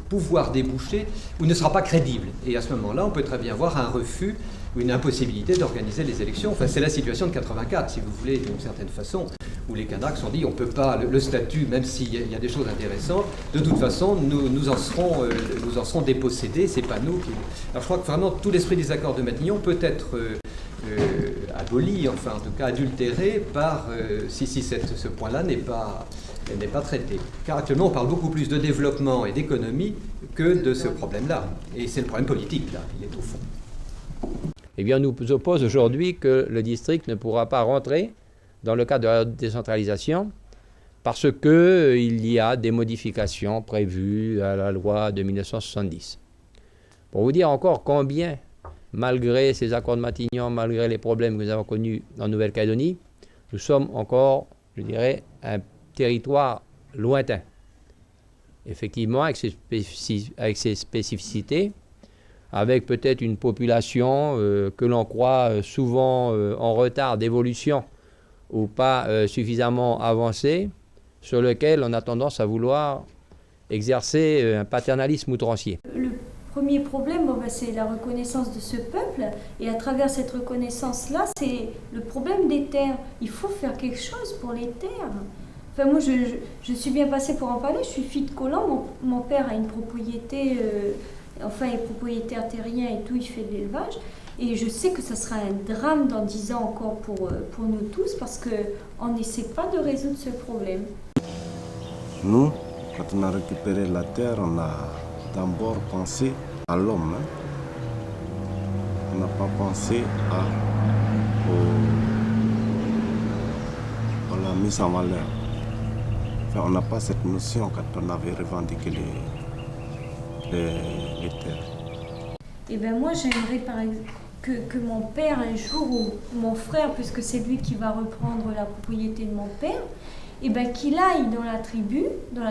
pouvoir déboucher ou ne sera pas crédible. Et à ce moment-là, on peut très bien voir un refus ou une impossibilité d'organiser les élections. Enfin, c'est la situation de 84, si vous voulez, d'une certaine façon, où les Kanaks ont dit on ne peut pas, le statut, même s'il y a des choses intéressantes, de toute façon, nous en serons dépossédés, c'est pas nous qui... Alors je crois que vraiment tout l'esprit des accords de Matignon peut être aboli, enfin en tout cas adultéré par si ce point-là n'est pas traité. Car actuellement on parle beaucoup plus de développement et d'économie que de ce problème-là. Et c'est le problème politique, là, il est au fond. Eh bien, on nous oppose aujourd'hui que le district ne pourra pas rentrer dans le cadre de la décentralisation parce qu'il y a des modifications prévues à la loi de 1970. Pour vous dire encore combien, malgré ces accords de Matignon, malgré les problèmes que nous avons connus en Nouvelle-Calédonie, nous sommes encore, je dirais, un territoire lointain. Effectivement, avec ses spécificités, avec peut-être une population que l'on croit souvent en retard d'évolution ou pas suffisamment avancé, sur lequel on a tendance à vouloir exercer un paternalisme outrancier. Le premier problème, c'est la reconnaissance de ce peuple, et à travers cette reconnaissance-là, c'est le problème des terres. Il faut faire quelque chose pour les terres. Enfin, moi, je suis bien passée pour en parler, je suis fille de colon, mon père a une propriété, il est propriétaire terrien et tout, il fait de l'élevage, et je sais que ça sera un drame dans 10 ans encore pour nous tous, parce qu'on n'essaie pas de résoudre ce problème. Nous, quand on a récupéré la terre, on a d'abord pensé à l'homme. On n'a pas pensé à la mise en valeur. Enfin, on n'a pas cette notion quand on avait revendiqué les terres. Et bien moi, j'aimerais par exemple que mon père un jour, ou mon frère, puisque c'est lui qui va reprendre la propriété de mon père, et bien qu'il aille dans la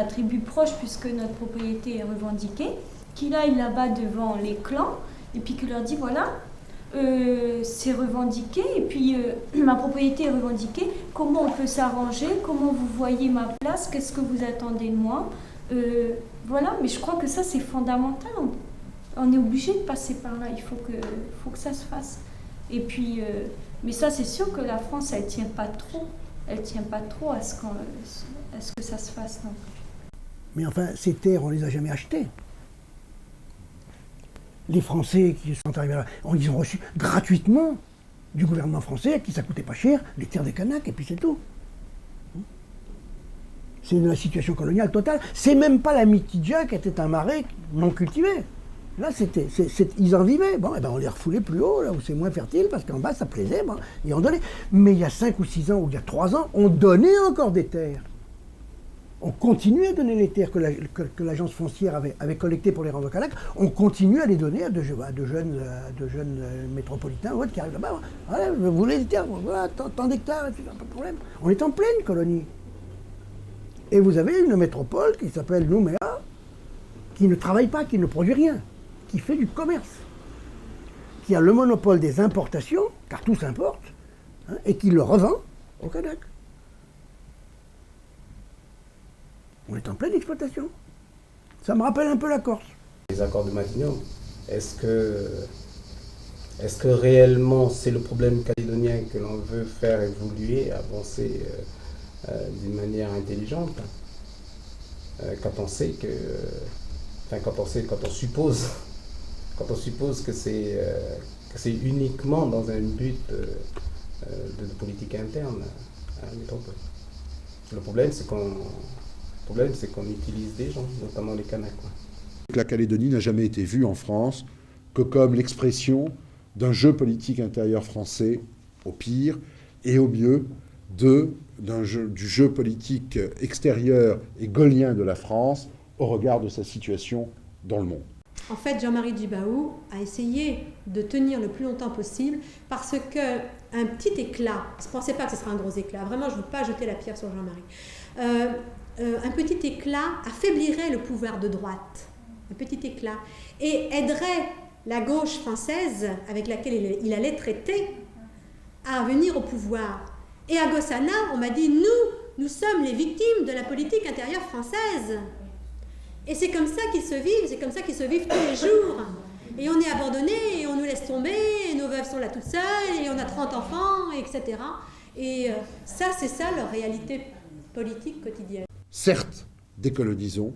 tribu proche, puisque notre propriété est revendiquée, qu'il aille là-bas devant les clans, et puis qu'il leur dit, voilà, c'est revendiqué, et puis ma propriété est revendiquée, comment on peut s'arranger, comment vous voyez ma place, qu'est-ce que vous attendez de moi, voilà, mais je crois que ça c'est fondamental, on est obligé de passer par là, il faut que ça se fasse. Et puis, mais ça c'est sûr que la France, elle tient pas trop à ce que ça se fasse, non. Mais enfin, ces terres, on les a jamais achetées. Les Français qui sont arrivés là, ils ont reçu gratuitement du gouvernement français, à qui ça coûtait pas cher, les terres des Kanaks, et puis c'est tout. C'est la situation coloniale totale. C'est même pas la Mitidja qui était un marais non cultivé. Là, ils en vivaient. Bon, on les refoulait plus haut, là où c'est moins fertile, parce qu'en bas, ça plaisait, bon, et on donnait. Mais il y a 5 ou 6 ans, ou il y a 3 ans, on donnait encore des terres. On continue à donner les terres que l'agence foncière avait collectées pour les renvois Kanaks. On continue à les donner à de jeunes métropolitains qui arrivent là-bas. Voilà, vous voulez des terres, voilà, tant d'hectares, pas de problème. On est en pleine colonie. Et vous avez une métropole qui s'appelle Nouméa, qui ne travaille pas, qui ne produit rien, qui fait du commerce, qui a le monopole des importations, car tout s'importe, et qui le revend aux Kanaks. On est en pleine exploitation. Ça me rappelle un peu la Corse. Les accords de Matignon, est-ce que réellement c'est le problème calédonien que l'on veut faire évoluer, avancer d'une manière intelligente, quand on sait que, quand on suppose que c'est uniquement dans un but de politique interne à la métropole. Le problème c'est qu'on utilise des gens, notamment les Kanaks. La Calédonie n'a jamais été vue en France que comme l'expression d'un jeu politique intérieur français, au pire, et au mieux, du jeu politique extérieur et gaulien de la France au regard de sa situation dans le monde. En fait, Jean-Marie Djibaou a essayé de tenir le plus longtemps possible parce qu'un petit éclat, je ne pensais pas que ce serait un gros éclat, vraiment je ne veux pas jeter la pierre sur Jean-Marie, un petit éclat affaiblirait le pouvoir de droite, un petit éclat, et aiderait la gauche française avec laquelle il allait traiter à venir au pouvoir. Et à Gossana, on m'a dit, nous sommes les victimes de la politique intérieure française. Et c'est comme ça qu'ils se vivent, c'est comme ça qu'ils se vivent tous les jours. Et on est abandonnés, et on nous laisse tomber, et nos veuves sont là toutes seules, et on a 30 enfants, etc. Et ça, c'est ça leur réalité politique quotidienne. Certes, décolonisons,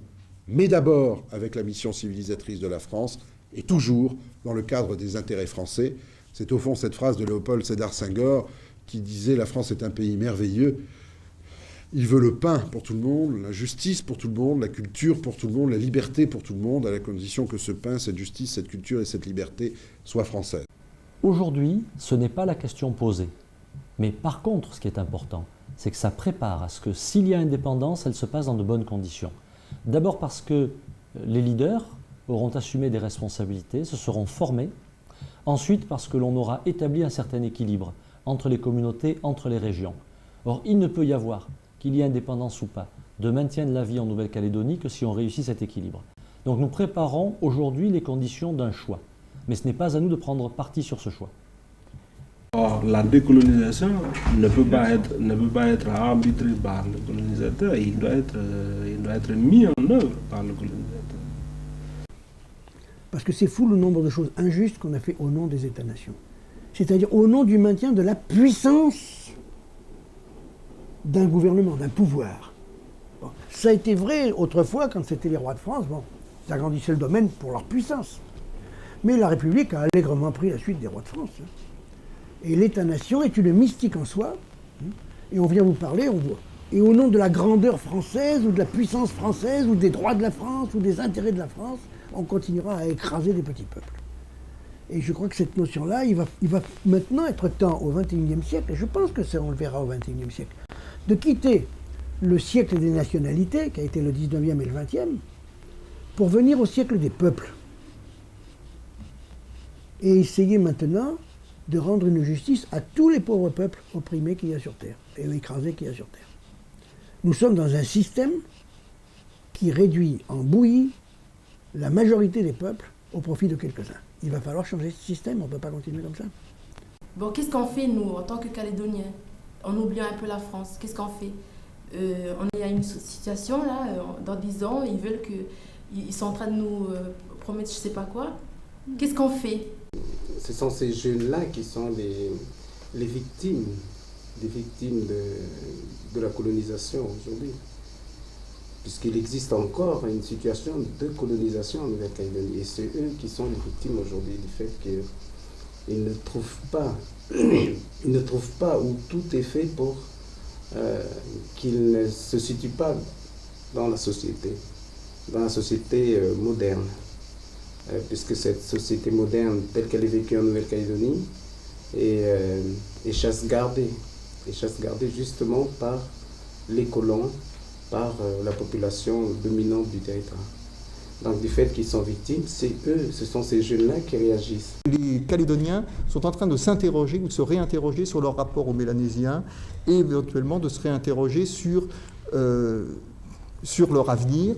mais d'abord avec la mission civilisatrice de la France, et toujours dans le cadre des intérêts français. C'est au fond cette phrase de Léopold Sédar Senghor qui disait « La France est un pays merveilleux ». Il veut le pain pour tout le monde, la justice pour tout le monde, la culture pour tout le monde, la liberté pour tout le monde, à la condition que ce pain, cette justice, cette culture et cette liberté soient françaises. Aujourd'hui, ce n'est pas la question posée. Mais par contre, ce qui est important, c'est que ça prépare à ce que s'il y a indépendance, elle se passe dans de bonnes conditions. D'abord parce que les leaders auront assumé des responsabilités, se seront formés. Ensuite parce que l'on aura établi un certain équilibre entre les communautés, entre les régions. Or, il ne peut y avoir, qu'il y ait indépendance ou pas, de maintien de la vie en Nouvelle-Calédonie que si on réussit cet équilibre. Donc nous préparons aujourd'hui les conditions d'un choix. Mais ce n'est pas à nous de prendre parti sur ce choix. Or, la décolonisation ne peut pas être arbitrée par le colonisateur, il doit être mis en œuvre par le colonisateur. Parce que c'est fou le nombre de choses injustes qu'on a fait au nom des États-nations. C'est-à-dire au nom du maintien de la puissance d'un gouvernement, d'un pouvoir. Bon, ça a été vrai autrefois quand c'était les rois de France, bon, ils agrandissaient le domaine pour leur puissance. Mais la République a allègrement pris la suite des rois de France. Et l'État-nation est une mystique en soi. Et on vient vous parler, on voit. Et au nom de la grandeur française, ou de la puissance française, ou des droits de la France, ou des intérêts de la France, on continuera à écraser des petits peuples. Et je crois que cette notion-là, il va maintenant être temps au XXIe siècle, et je pense que ça, on le verra au XXIe siècle, de quitter le siècle des nationalités, qui a été le XIXe et le XXe, pour venir au siècle des peuples. Et essayer maintenant de rendre une justice à tous les pauvres peuples opprimés qu'il y a sur Terre, et écrasés qu'il y a sur Terre. Nous sommes dans un système qui réduit en bouillie la majorité des peuples au profit de quelques-uns. Il va falloir changer ce système, on ne peut pas continuer comme ça. Bon, qu'est-ce qu'on fait, nous, en tant que Calédoniens, en oubliant un peu la France? Qu'est-ce qu'on fait? On est à une situation, là, dans 10 ans, ils sont en train de nous promettre je ne sais pas quoi. Qu'est-ce qu'on fait? Ce sont ces jeunes-là qui sont les victimes, des victimes de la colonisation aujourd'hui. Puisqu'il existe encore une situation de colonisation en Nouvelle-Calédonie. Et c'est eux qui sont les victimes aujourd'hui du fait qu'ils ne trouvent pas où tout est fait pour qu'ils ne se situent pas dans la société moderne. Puisque cette société moderne, telle qu'elle est vécue en Nouvelle-Calédonie, est chasse-gardée. Est chasse-gardée justement par les colons, par la population dominante du territoire. Donc du fait qu'ils sont victimes, c'est eux, ce sont ces jeunes-là qui réagissent. Les Calédoniens sont en train de s'interroger ou de se réinterroger sur leur rapport aux Mélanésiens et éventuellement de se réinterroger sur leur avenir.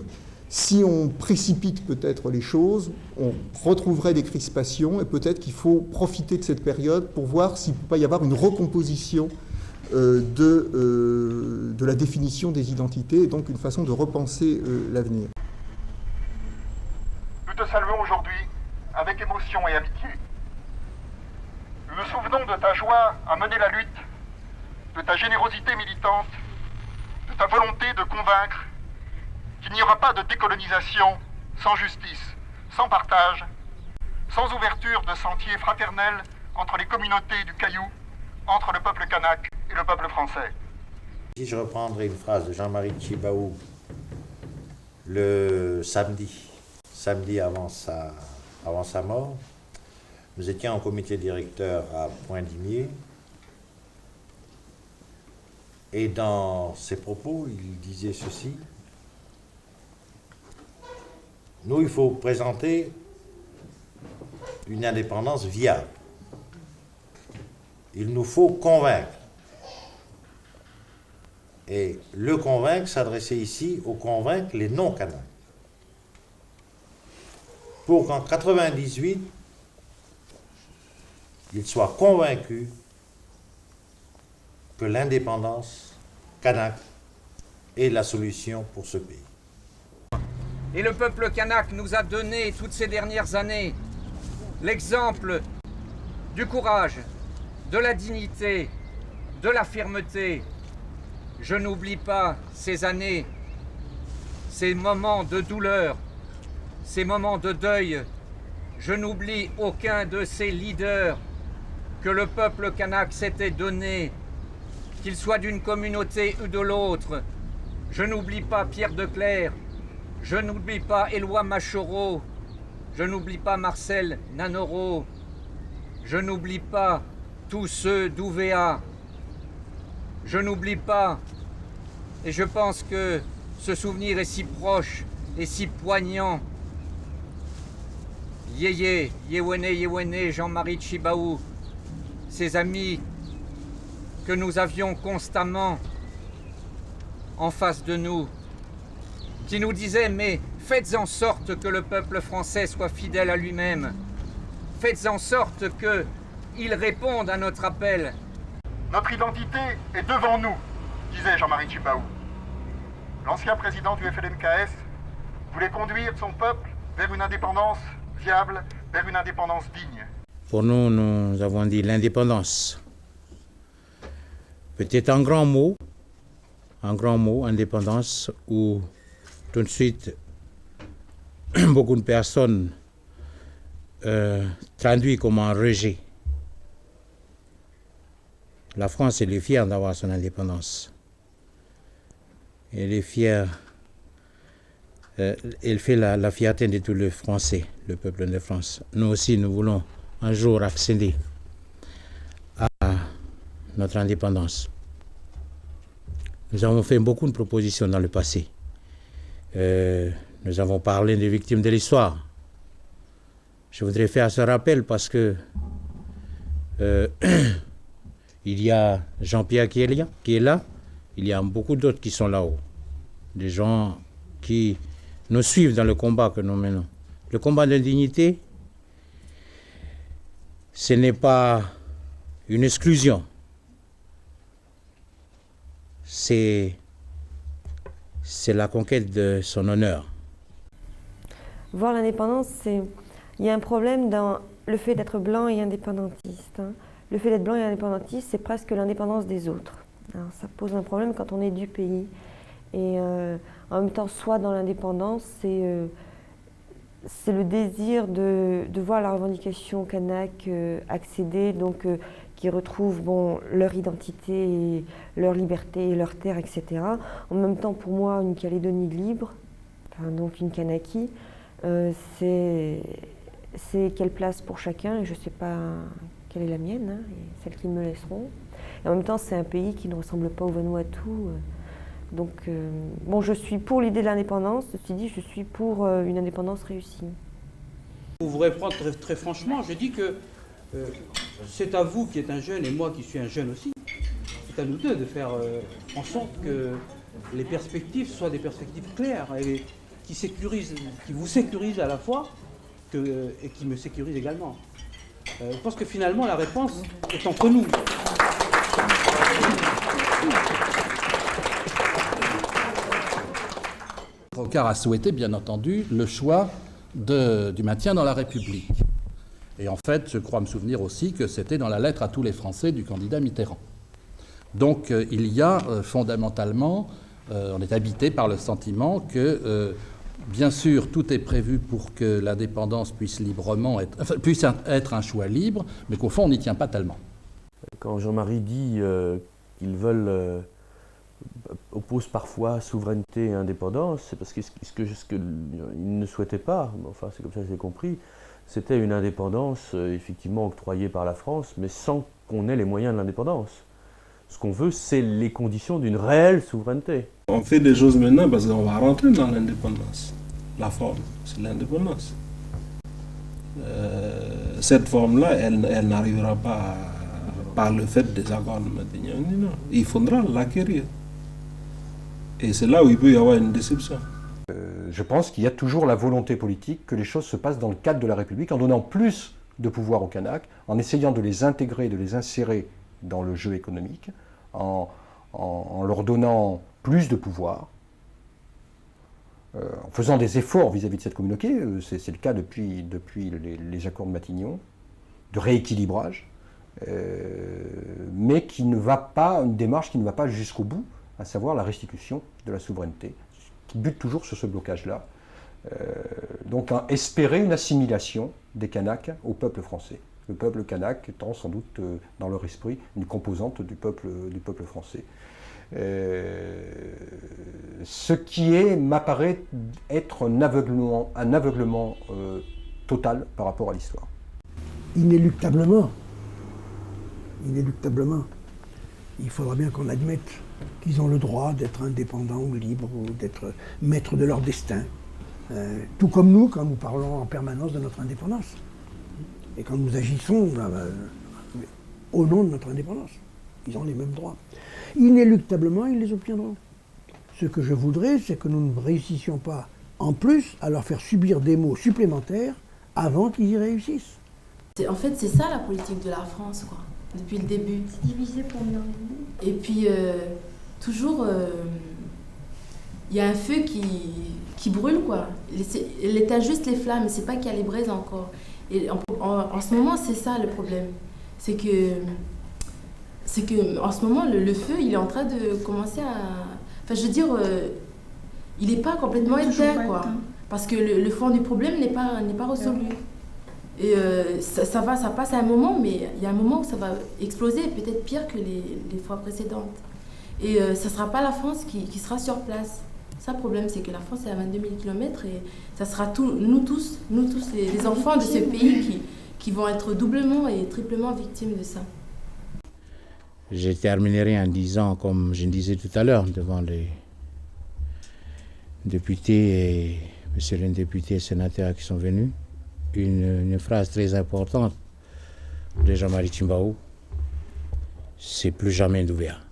Si on précipite peut-être les choses, on retrouverait des crispations et peut-être qu'il faut profiter de cette période pour voir s'il peut pas y avoir une recomposition de la définition des identités et donc une façon de repenser l'avenir. Nous te saluons aujourd'hui avec émotion et amitié. Nous nous souvenons de ta joie à mener la lutte, de ta générosité militante, de ta volonté de convaincre qu'il n'y aura pas de décolonisation sans justice, sans partage, sans ouverture de sentiers fraternels entre les communautés du Caillou, entre le peuple kanak et le peuple français. Si je reprendrai une phrase de Jean-Marie Tjibaou, le samedi avant sa mort, nous étions en comité directeur à Point-Dimier, et dans ses propos, il disait ceci: nous, il faut présenter une indépendance viable. Il nous faut convaincre. Et le convaincre s'adressait ici au convaincre les non-Kanaks. Pour qu'en 1998, ils soient convaincus que l'indépendance kanak est la solution pour ce pays. Et le peuple kanak nous a donné toutes ces dernières années l'exemple du courage, de la dignité, de la fermeté. Je n'oublie pas ces années, ces moments de douleur, ces moments de deuil. Je n'oublie aucun de ces leaders que le peuple kanak s'était donné, qu'il soit d'une communauté ou de l'autre. Je n'oublie pas Pierre Declercq, je n'oublie pas Éloi Machoro, je n'oublie pas Marcel Nanoro, je n'oublie pas tous ceux d'Ouvéa. Je n'oublie pas, et je pense que ce souvenir est si proche et si poignant. Yéyé, Yéwéné, Jean-Marie Tjibaou, ces amis que nous avions constamment en face de nous, qui nous disaient: mais faites en sorte que le peuple français soit fidèle à lui-même. Faites en sorte que ils répondent à notre appel. Notre identité est devant nous, disait Jean-Marie Tjibaou. L'ancien président du FLNKS voulait conduire son peuple vers une indépendance viable, vers une indépendance digne. Pour nous, nous avons dit l'indépendance. Peut-être un grand mot, indépendance, où tout de suite, beaucoup de personnes traduisent comme un rejet. La France, elle est fière d'avoir son indépendance. Elle est fière, elle fait la fierté de tous les Français, le peuple de France. Nous aussi, nous voulons un jour accéder à notre indépendance. Nous avons fait beaucoup de propositions dans le passé. Nous avons parlé des victimes de l'histoire. Je voudrais faire ce rappel parce que il y a Jean-Pierre qui est là, il y a beaucoup d'autres qui sont là-haut. Des gens qui nous suivent dans le combat que nous menons. Le combat de dignité, ce n'est pas une exclusion. C'est la conquête de son honneur. Voir l'indépendance, il y a un problème dans le fait d'être blanc et indépendantiste. Le fait d'être blanc et indépendantiste, c'est presque l'indépendance des autres. Alors, ça pose un problème quand on est du pays. Et en même temps, soit dans l'indépendance, c'est le désir de voir la revendication kanak accéder, donc qui retrouvent leur identité, et leur liberté, et leur terre, etc. En même temps, pour moi, une Calédonie libre, donc une Kanaki, c'est quelle place pour chacun, et je ne sais pas quelle est la mienne, et celle qu'ils me laisseront. Et en même temps, c'est un pays qui ne ressemble pas au Vanuatu. Donc, je suis pour l'idée de l'indépendance, ceci dit, je suis pour une indépendance réussie. Pour vous répondre très franchement, je dis que c'est à vous qui êtes un jeune et moi qui suis un jeune aussi, c'est à nous deux de faire en sorte que les perspectives soient des perspectives claires et qui vous sécurisent à la fois et qui me sécurisent également. Je pense que finalement la réponse est entre nous. Rocard a souhaité, bien entendu, le choix du maintien dans la République. Et en fait, je crois me souvenir aussi que c'était dans la lettre à tous les Français du candidat Mitterrand. Donc il y a fondamentalement, on est habité par le sentiment que, bien sûr, tout est prévu pour que l'indépendance puisse être un choix libre, mais qu'au fond, on n'y tient pas tellement. Quand Jean-Marie dit qu'ils veulent oppose parfois souveraineté et indépendance, c'est parce que ce qu'ils ne souhaitaient pas, enfin c'est comme ça que j'ai compris, c'était une indépendance effectivement octroyée par la France, mais sans qu'on ait les moyens de l'indépendance. Ce qu'on veut, c'est les conditions d'une réelle souveraineté. On fait des choses maintenant parce qu'on va rentrer dans l'indépendance. La forme, c'est l'indépendance. Cette forme-là, elle n'arrivera pas par le fait des accords de Matignon. Non. Il faudra l'acquérir. Et c'est là où il peut y avoir une déception. Je pense qu'il y a toujours la volonté politique que les choses se passent dans le cadre de la République, en donnant plus de pouvoir aux Kanaks, en essayant de les intégrer, de les insérer dans le jeu économique, en leur donnant plus de pouvoir, en faisant des efforts vis-à-vis de cette communauté, c'est le cas depuis les accords de Matignon, de rééquilibrage, mais qui ne va pas, une démarche qui ne va pas jusqu'au bout, à savoir la restitution de la souveraineté, qui bute toujours sur ce blocage-là. Donc espérer une assimilation des Kanaks au peuple français. Le peuple kanak étant sans doute dans leur esprit une composante du peuple français. Ce qui m'apparaît être un aveuglement total par rapport à l'histoire. Inéluctablement, il faudra bien qu'on admette qu'ils ont le droit d'être indépendants ou libres, ou d'être maîtres de leur destin. Tout comme nous, quand nous parlons en permanence de notre indépendance. Et quand nous agissons au nom de notre indépendance. Ils ont les mêmes droits. Inéluctablement, ils les obtiendront. Ce que je voudrais, c'est que nous ne réussissions pas, en plus, à leur faire subir des maux supplémentaires avant qu'ils y réussissent. En fait, c'est ça la politique de la France, quoi, depuis le début. C'est divisé pour mieux régner. Et puis, toujours, il y a un feu qui brûle, quoi. Elle éteint juste les flammes, mais c'est pas qu'il y a les braises encore. Et en ce moment, c'est ça le problème. C'est que en ce moment, le feu, il est en train de commencer à... Enfin, je veux dire, il n'est pas complètement éteint, quoi. Parce que le fond du problème n'est pas résolu. Et ça passe à un moment, mais il y a un moment où ça va exploser, peut-être pire que les fois précédentes. Et ça ne sera pas la France qui sera sur place. Ça, le problème, c'est que la France est à 22 000 km et ça sera nous tous les enfants de ce pays qui vont être doublement et triplement victimes de ça. Je terminerai en disant, comme je le disais tout à l'heure, devant les députés et monsieur les députés et sénateurs qui sont venus, une phrase très importante de Jean-Marie Tjibaou, c'est plus jamais d'ouvert.